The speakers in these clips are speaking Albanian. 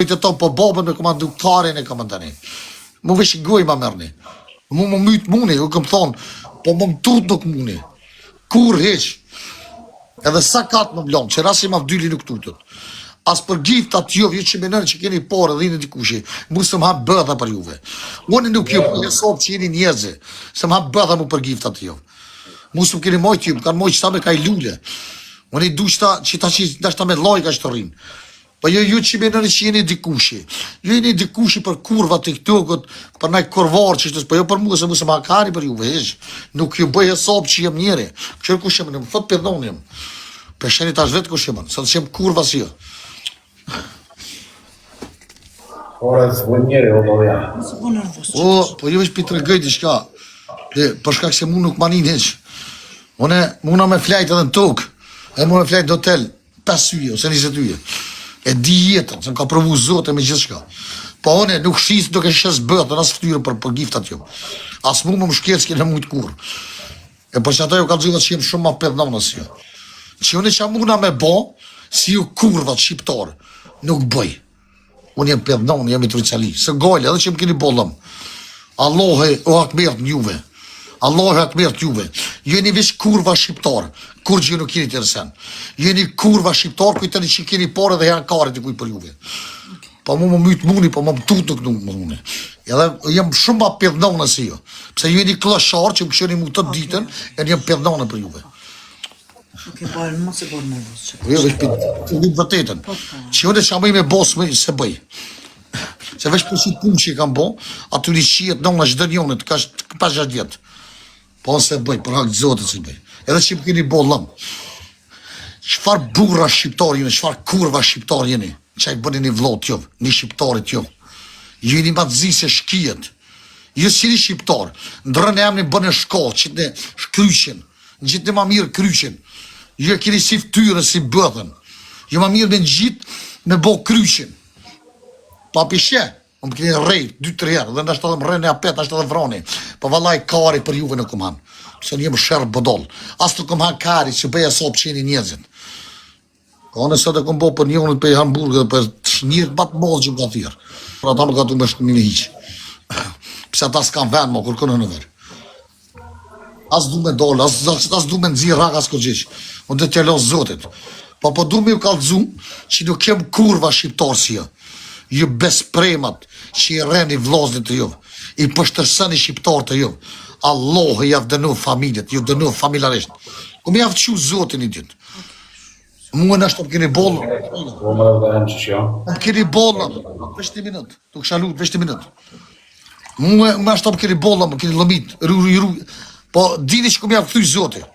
Të to po babën me komandu karin e komandani. Mu vesh goj ma mërni. Mu më mytë muni, u këm thonë, po më tut nuk muni. Kur heq. Edhe sa katë më blonë, që rasi ma vdyli nuk tutët. As për giftat juve, ju që menërë që keni porë dhe një dikushi, mu së më ha bëdha për juve. Unë nuk ju për jesop që jeni njerëzi, së më ha bëdha mu për giftat juve. Mu së më keni mojtë ju, më kanë mojtë që ta me ka i lule. Unë i du që ta që me lojka që të rinë. Po ju që menërë që jeni dikushi. Ju jeni dikushi për kurva të këtukët, për naj korvarë që shtës, po jo për mu, se mu se ma kari për juve, heq. Nuk ju bëj jesop që jem njeri. Këshër kush jem, në më thot përdon jem. Për sheni tash vetë kush jem, sa të shem kurva si jo. Ora së bën njeri, o bëllë janë. O, po ju vesh për të regëj di shka. Për shkak se mu nuk manin heq. Muna me flajt edhe në tokë, edhe mu me flajt në hotel, 5 yje, ose 20 yje. E di jetën, se më ka provu zote me gjithë shka. Po one nuk shisë duke shes bëtë, në asë ftyre për giftat jo. As mu më shkelë s'kene mujtë kur. E për që ata ju ka gjithë që jem shumë ma pednona si jo. Që unë që muna me bo, si ju kurvat shqiptarë, nuk bëj. Unë jem pednona, jem i tricali. Se gojle, edhe që më keni bollëm. Allahe o akmert njuve. Allahe akmert juve. Ju jeni vish kurva shqiptarë. Kur që ju nuk keni të rësen. Ju jeni kurva shqiptarë, kujteni që keni pare dhe janë karit i kuj për juve. Po mu më mytë muni, po më tut nuk nuk muni. Edhe jem shumë ma pednona si jo. Pse ju jeni klësharë që më këshoni mu të ditën, e jem pednona për juve. Ok, bërë, mos e bërë në vësë. Jo, vesh për të ditë vëtetën. Që jone që amëj me bosë se bëj. Se vesh për si punë që i kam bo, aty një qiet nona që dërë njone, të ka 5-6 vjetë. Po nëse bëj, për hakë zotit se bëj. Edhe që më keni bo lëmë. Qfar burra shqiptar jeni, qfar kurva shqiptar jeni, që i bëni një vlot jovë, një shqiptarit jovë. Ju jeni ma të zi se shkijet. Ju si një shqiptar, ndrën e emni bënë shkollë, që të ne shkryqin, në gjithë në ma mirë kryqin. Ju e keni si ftyrën, si bëthën. Ju ma mirë me në gjithë me bo kryqin. Pa pishe, më keni rejt, 2-3 herë, dhe ndashtë edhe më rejnë e apet, ndashtë edhe vroni. Po vallaj kari për juve në kum hanë, se një më shërë bëdoll. Asë të kum hanë kari që bëja sopë që jeni njëzit. Ka në sot e kum bo për njënët për hamburgë dhe për njërët batë modë që më ka thirë. Pra ta më ka të më shkëmi në hiqë. Pse ata s'kam venë më, kur kënë në verë. Asë du me dollë, asë du me nëzirë rak, asë këtë gjithë. Unë dhe t'jelon zotit. Po du me ju kalëzu që nuk kem kurva shqiptarë si jo. Ju bespremat që i reni vloznit të juve, i pështërsani shqiptarë të juve. Allah i avdënu familjet, ju dënu familjarisht. Ku me javë që zotin i ditë. Mua në ashtë të më keni bollë. Po më dhe hem që që jo. Më keni bollë, vesh të minut, të kësha lutë, vesh të minut. Mua në ashtë të më keni bollë, më keni lëmit, rru. Po dini që ku me javë këthuj zotin.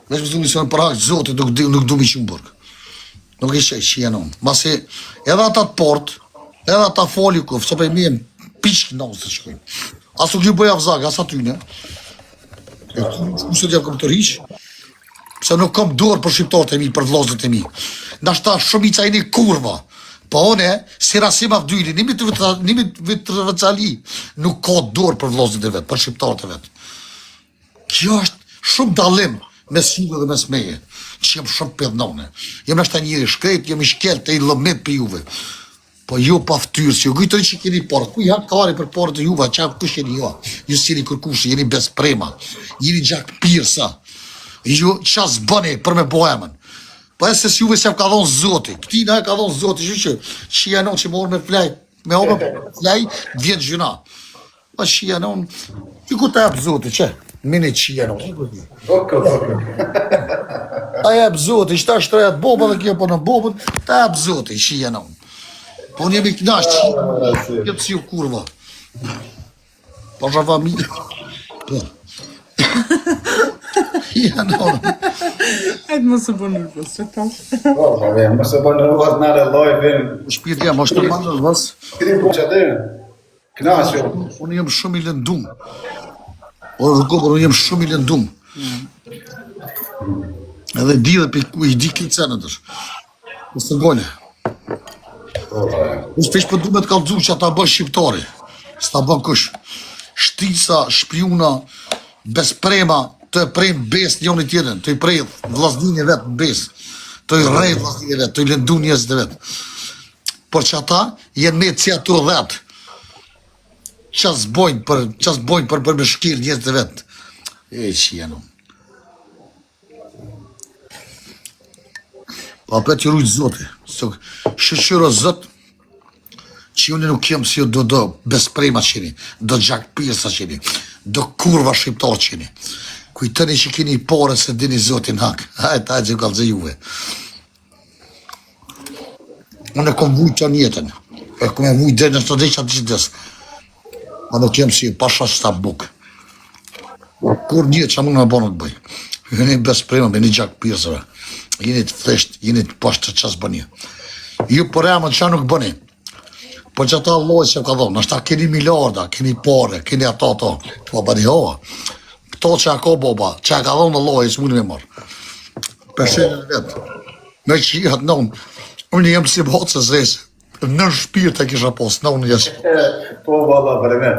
Vesh më zuni se në përhaqë zotin, nuk du mi shumë bërgë. Nuk ishe që jenon. Masi edhe ata të port, edhe ata foli kuf, se për mi e pishk në nësë të shkojnë. Asu kjo bëja vzak, asa tyne. Kusët jam kom të rish, se nuk kom dorë për shqiptarët e mi, për vlozët e mi. Nashta shumica e një kurva. Po one, si rasim avdyli, nimi të vëcali, nuk ka dorë për vlozët e vetë, për shqiptarët e vetë. Kjo është shumë dalim mes juve dhe mes meje, që jem shumë pednone. Jem nashta njëri shkrejt, jem i shkel të i lëmet për juve. Po ju pa ftyrës, ju gujtëri që keni parë, ku janë kari për parë të juve, qa kush jeni jo, ju s'jeni kërkushi, jeni besprema, jeni gjak pirsa, ju qa s'bëni për me bohemen. Po e se s'juve se ka dhonë zoti, këtina e ka dhonë zoti, që janon që më orë me flaj, me orë me flaj, vjetë gjuna. Po që janon, ju ku ta jabë zoti, që? Mini që janon. Ta jabë zoti, qëta shtrejat boba dhe kjo për në bobën, ta jabë zoti, që janon. Po unë jemi knasht që këtë si ju kurva. Po shava mi. Po. Janon. Hajtë më së bënë nërvës, që tash. Po, më se bën në rrugës nare loj, vim. Shpirti jam, është të manë në vës. Kërim po që dhe, knasht jo. Unë jem shumë i lëndum. O rëgobër, unë jem shumë i lëndum. Edhe di dhe për i di këtë cenë të shë. Nësë të gole. Unë shpesh për du me të kalëzu që ata bësh shqiptari. S'ta bën kush. Shtisa, shpiuna, besprema, të e prejnë bes njën i tjetën, të i prejnë vlasdinje vetë në bes. të i rejt vazhjeve, të i lëndu njëzit e vetë. Por që ata jenë me cia të dhetë. Qas bojnë për me shkirë njëzit e vetë. E që jenë. Pa për që rujtë zote. Shëshyro zotë, që unë nuk jem si do besprema qeni, do gjak pirsa qeni, do kurva shqiptar qeni. Kujtëni që keni pare se dini zotin hak. Hajtë që kalëzë juve. Unë e kom vujtë të njetën. E kom e vujtë dhe në të dhe që atë qitës. Ma nuk jem si pasha shta buk. Kur njetë që mund me bënë të bëj. Jeni besprema, me një gjak pirsave. Jeni të thesht, jeni të pashtë të qasë bëni. Ju për e më që nuk bëni. Po që ata lojë që ka dhonë, nështë ta keni miliarda, keni pare, keni ato, po bëni hoa. Këto që ako boba, që ka dhonë në lojë, së mundi me marë. Përshenë në vetë. Me që i atë nënë, unë jem si botë se zresë, nën shpirë të kisha posë, nënë jesë. Po, baba, për e me.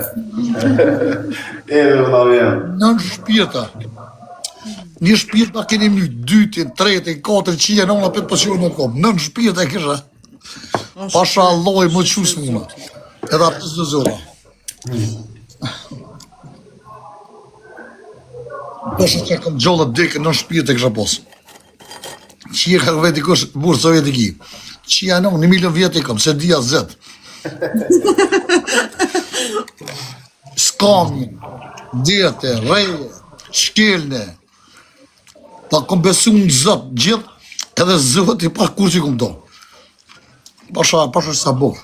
Vëlla vjen. Nën shpirë të. Një shpirë ta keni një, dytin, tretin, katër, qije, nënë apet pësionë në kom. Nën shpirë të kisha. Pasha loj më qusë muna. Edhe apës në zora. Pasha që kam gjollët dekë në shpirë të kësha posë. Qia ka veti kush burë sovjetiki. Qia në 1 milion vjetë i kam, se dhja zetë. Skami, djete, reje, shkelne. Ta kom besu në zëtë gjithë, edhe zëtë i pa kur që kom do. Pasha sa bukë.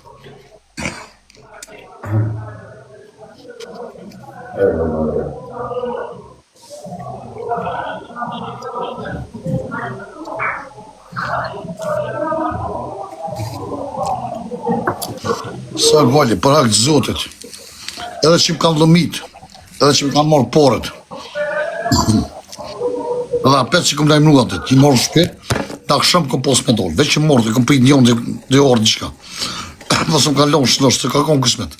Sa gvalli, për aktë zotit. Edhe që më kanë lëmit, edhe që më kanë morë porët. Edhe apet që këmë dajmë nuatit, që morë shpet, ta këshëm këm posë me dollë, veç që morë, këm prit njën dhe orë një qka. Dhe së më kanë lonë shlosh, se ka konë kësmet.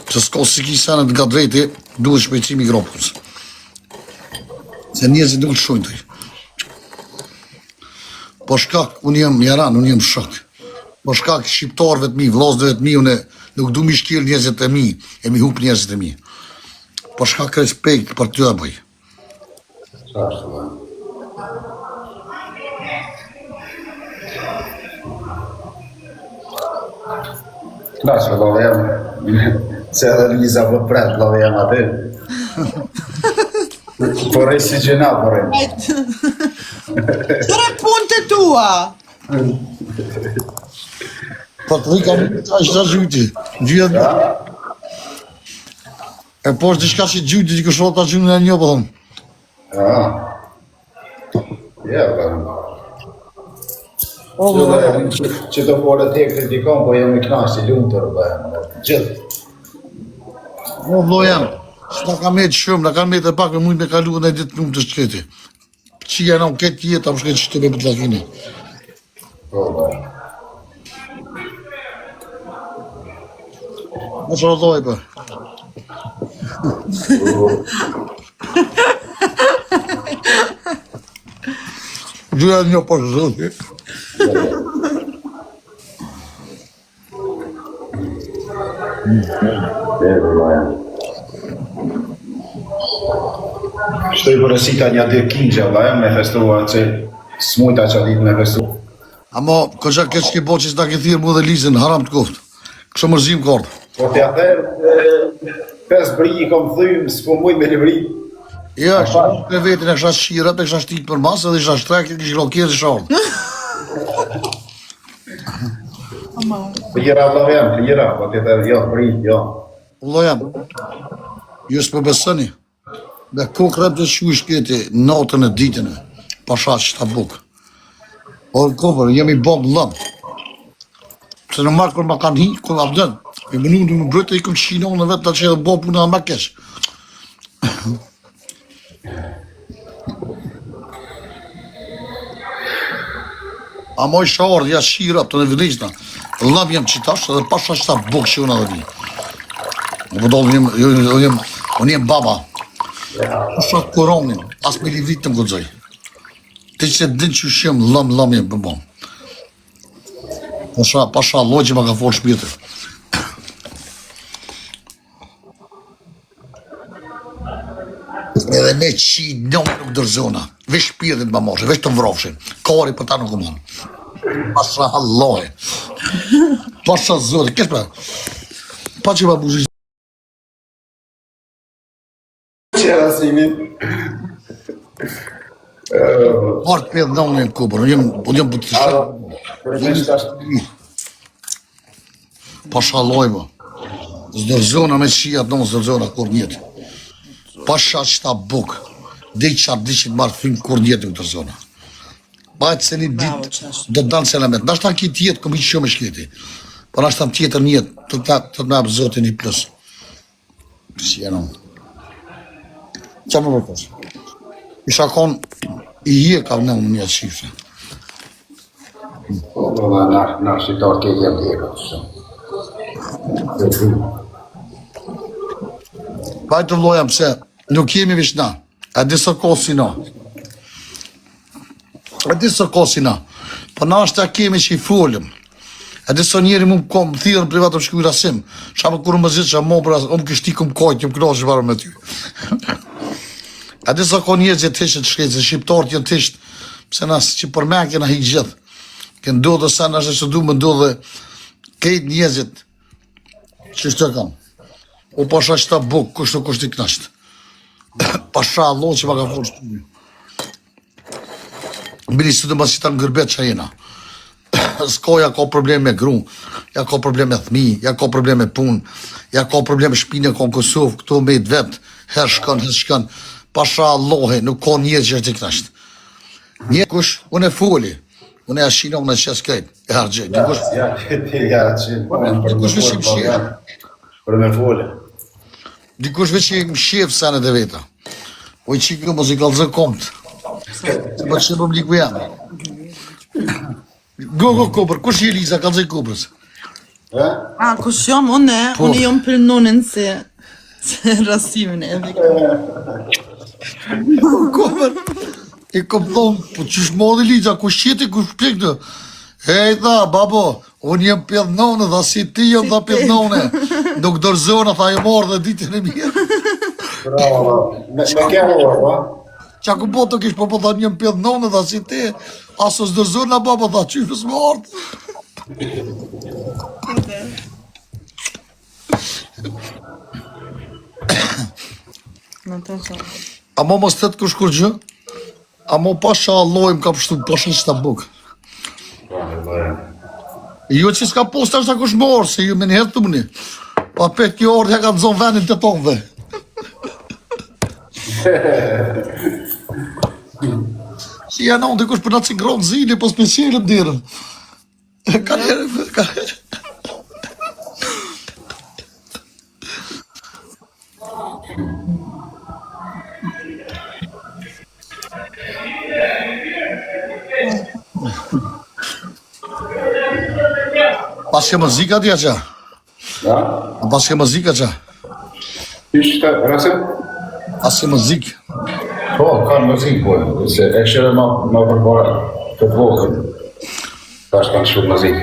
Se s'ka si ki senet nga drejti, duhet shpejtësimi i gropës. Se njëzit nuk të shojnë të i. Po shkak, unë jem jaran, unë jem shok. Po shkak shqiptarëve të mi, vllazëve të mi, unë nuk du mi shkil njerëzit e mi, e mi hup njerëzit e mi. Po shkak respekt për ty e bëj. Klasë, vëlla vjen. Se edhe Liza për pret, vëlla vjen aty. Porrej si gjena, porrej. Qëre punë të tua? Po të rika një të ashtë të gjyti. Gjyët. E po është dishka që gjyti që këshot të gjynë e një, po thëmë. Ja, vëlla. Që të porë të e kritikon, po jam i knasht i lumë të rëbë. Gjithë. O, vlo jam. Së në kam e të shumë, në kam e të pak me mujtë me kalu në e ditë lumë të shketi. Qia në këtë jetë, am shketi që të me për të lakini. Po, vëlla. Më që rëdoj, për. Gjyja një për zëti. Shtoj përësita një 2 kingja, vëlla, me festua që s'mujta që ditë me festu. Amo, këqa këtë që ki po që s'na ke thirë mu dhe Lizën, haram të koftë. Kështë mërzim kardë. Po t'ja thërë, 5 bri i kom thymë, s'po mujt me një bri. Ja, kështë për vetin e kështë shira, për kështë shtit për masë, edhe kështë shtrek, kështë lokjerë i shardë. Lira, vëlla vjen, lira, po t'ja thërë, jo, bri, jo. Ullo jam, ju s'për besëni, me kokret dhe që u shketi natën e ditën e, pasha që ta bukë. O në kopër, jemi bombë lëmë. Se në marë kërë ma kanë hi, kërë abdën. E më nuk në brëtë i këmë qinonë në vetë të që edhe bo puna dhe ma kesh. A moj shaharë, ja shira të në vëdhejzna. Lëmë jem qitash edhe pasha që ta bukë që unë edhe vi. Në përdojnë, unë jem baba. Pasha të koronin, as me livrit të më gëdzoj. Ti që din që shim lëm jem për bon. Pasha logji ma ka folë shpirti. Edhe me qi njëmë nuk dërzona. Vesh shpirtin ma moshe, vesh të vrofshin. Kari për ta nuk u mon. Pasha hallohi. Pasha zori, kesh pra. Pa që ma buzhi. Qera simin. Martë për edhe në kubër, unë jem për të shërë. Pasha lojma. Zdërzona me qijat në zdërzona kur njëtë. Pasha që ta bukë. Dhe që atë dishit marë finë kur njëtë në zdërzona. Bajtë se një ditë do të danë selamet. Nashtë ta ki tjetë këmi që me shketi. Por nashtë ta tjetër njëtë të të me apë zotin i plus. Si e në. Qa për përkos? Isha kon i je ka në një atë shifre. Po, na shqitar ke jem dhe e ka të Bajtë të vlojam se nuk jemi vish na. A di së kosi na. A di së kosi na. Po na është ta kemi që i folëm. A di së njeri mu kom thirën privat të shkuj rasim. Shamë kur më zitë që më bërë, më kështi këm kojtë, jëm knasë varë me ty. A di së ko njerë që të ishtë të shkejtë, se shqiptarët jënë të ishtë, pëse nësë që për me kena hi gjithë. Kënë do dhe sa nështë që du më do dhe kejtë njerëzit që shtë të kam. O pasha që ta bukë, kushtë i knashtë. Pasha Allah që ma ka forë shtu. Mbili së të më si ta ngërbet që jena. S'ko ja ka problem me gru, ja ka problem me thmi, ja ka problem me pun, ja ka problem me shpinë ka në Kosovë, këto me i vetë, her shkan. Pasha Allahe, nuk ka njërë që është i knashtë. Një kush, unë e foli, unë e ashina, unë e qesë kajtë, e hargjë. Dikush veç i më shqefë. Për me foli. Dikush veç i më shqefë sanet e veta. O i qikë mos i kalëzë komptë. Se më që më liku janë. Go, Kopër, kush i Eliza, kalëzë i Koprës? Kush jam unë jam për nonën se rasimin e vikë. Kopër, i kom thonë, po qësh modhe Eliza, kush qëti, kush plek të? Hej, tha, babo, unë jem pjedhnone, dha si ti jem dha pjedhnone. Nuk dërzona, tha e morë dhe ditën e mirë. Bravo, me kja morë, pa? Qa ku po të kish, po tha një pjedhnone, dha si ti, aso s'dërzona, babo, tha qyfës më ardë. A mo mos tëtë kush kur gjë? A mo pasha Allah im ka pështu, pasha që ta bukë. Jo që s'ka posta është ta kush morë, se ju me njëherë të mëni. Pa 5 orë ja ka të zonë venin të tonëve. Si janë onë të kush për nga cinkronë zili, po specialën dirën. Ka njerë. Pas ke muzika tja qa? Ja? Pas ke muzika qa? Ishte, rasim? Pas ke muzik? Po, kanë muzik, po, se e këshire ma përbara të të vokën. Ta është kanë shumë muzik.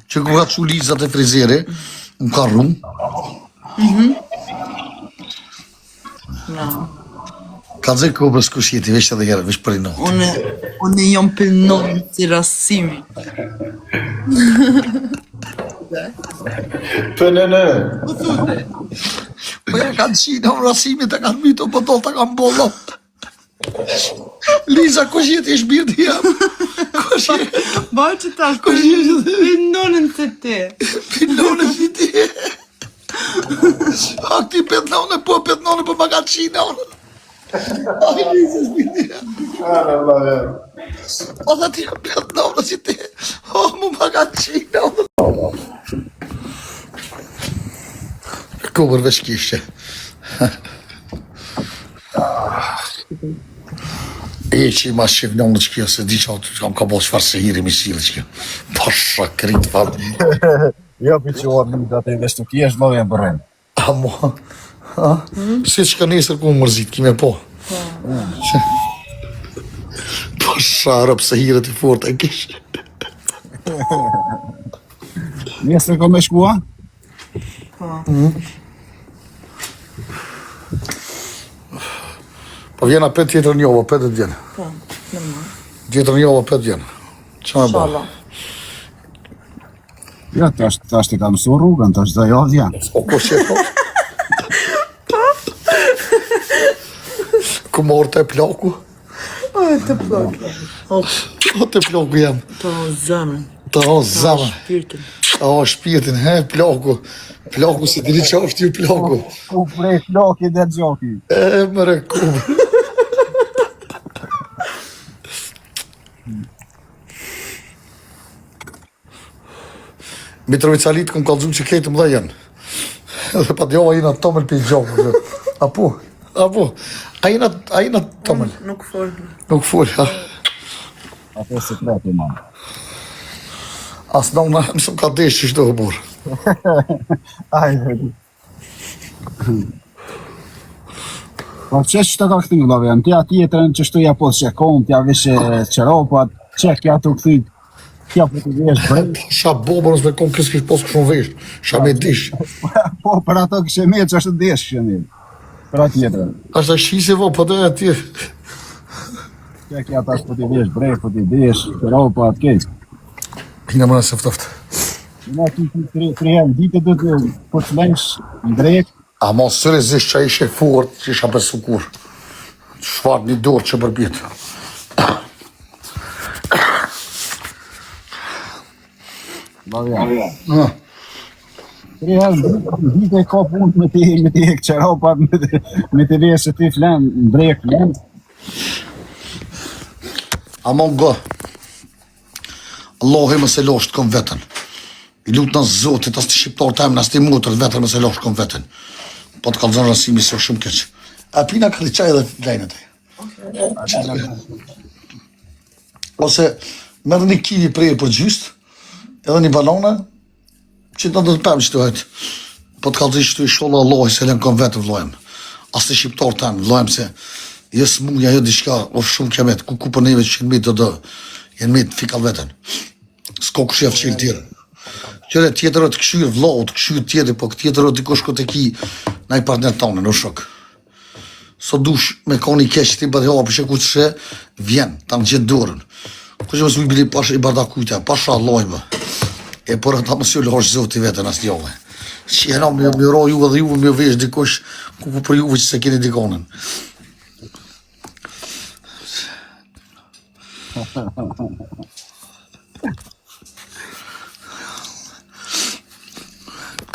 Që ku ka që lizat e frizeri, më ka rrumë. Ka zë Koprës kush jeti, veç edhe herë, veç për i notë. Unë jam për nonën si rasimi. Për në. Po ja kanë qina në rasimit, e kanë mito, po tolë të kanë bollo. Liza, kush jeti e shbirë të jam? Kush jeti? Bajë që ta, Kush jeti? për nonën se ti. Për nonën si ti. A këti petnone, po ma kanë qina. Ai Liza shbirë të jam. O dhe ti jam petnone si ti. O, mu ma kanë qina. Kopër veç kishte. E që i ma shqivnon në qëpjo, se di që kam ka bo qëfar se hiri misilë që kjo. Pasha kritë fatë. Jo, për që orë në më datë e vesh të kjesh, më dhe e bërën. A mo, si që ka nesër ku më mërzit, kime po. Sharë pëse hiret I fort e kish. Nesër ka me shkua? Po vjena 5 tjetër njova, 5 vjen. Po, normal. Tjetër njova 5 vjen. Qa me ba? Inshallah. Ja, tash të ka mësu rrugën, tash dhe jo vjen. O ko që e po? Ku morë të e plaku? O, të plak. O, O të plaku jam. të zemën. Ta o zama. Shpirtin. Ta o shpirtin, he, plaku. Plaku se diri qa është ju plaku. Ku prej floki dhe gjoki. E, mëre kubë. Mitrovicalit këm kalëzum që kejtë më dhe janë. Dhe pa djova jina tomel për I gjokë. Apo? A jina tomel? Nuk folë. Nuk full, ha. Apo se plati, man. As në nësëm ka desh që shdo hëmur. Ajde. Po që të ka këti në vjen? Tja tjetërën që shtu ja po që kom, tja vishe qeropat, që kja të këthit, tja po të vesh brej. Sha bobo nësme kom kësë kishë posë këshon vesh. Sha me dish. Po, për ato kështë e mirë që është desh kështë e mirë. Për atë tjetërën. Ashtë a shise vo, po dhe atje. Tja kja tash po të vesh brej, po të vesh qeropat, kejtë. Hina më nëse ftoft. Në ty tri herë ditë do të po të lënsh në drejt. A mos sërëzisht që ishe fort, që isha besu kur. Shfar një dorë që bërbjet. Bavja. Tri herë ditë ka punë me të qeropat, me të vesh që ti flen në drejt flen. A mon gë. Allahi më se losht kom vetën. I lutë në zotit, as të shqiptar të emë, as të mutër vetën më se losht kom vetën. Po të kalëzën rësimi së shumë keq. A pina ka të qaj dhe lejnë të. Ose me dhe një kivi prejë për gjyst, edhe një banane, që të të pëmë që të hajtë. Po të kalëzën që të I sholla Allahi se lejnë kom vetën vlojmë. As të shqiptar të emë, vlojmë se jesë munja, jo diçka, o shumë kemet, ku për neve që jenë mitë të jenë mitë fikal vetën. S'ko këshë javë qilë tjere. Qëre tjetër o të këshyrë vlau, të këshyrë tjetër, po këtë tjetër o të koshko të ki na I partner tonë, në shok. So dush me ka një keq ti bëdhe për sheku të shë, vjen, ta në gjithë dorën. Kështë më s'u I bili pasha I bardakujta, pasha lojme. E por ta më s'ju lash zoti vetën as njove. Që jena me ro juve dhe juve me vesh dikosh, ku për juve që se keni dikonën.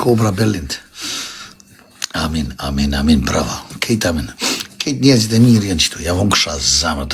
Kobra Bellind. Amin, bravo. Kejt amin. Kejt njerëzit e mirë janë qëtu. Ja vonë kësha zamër të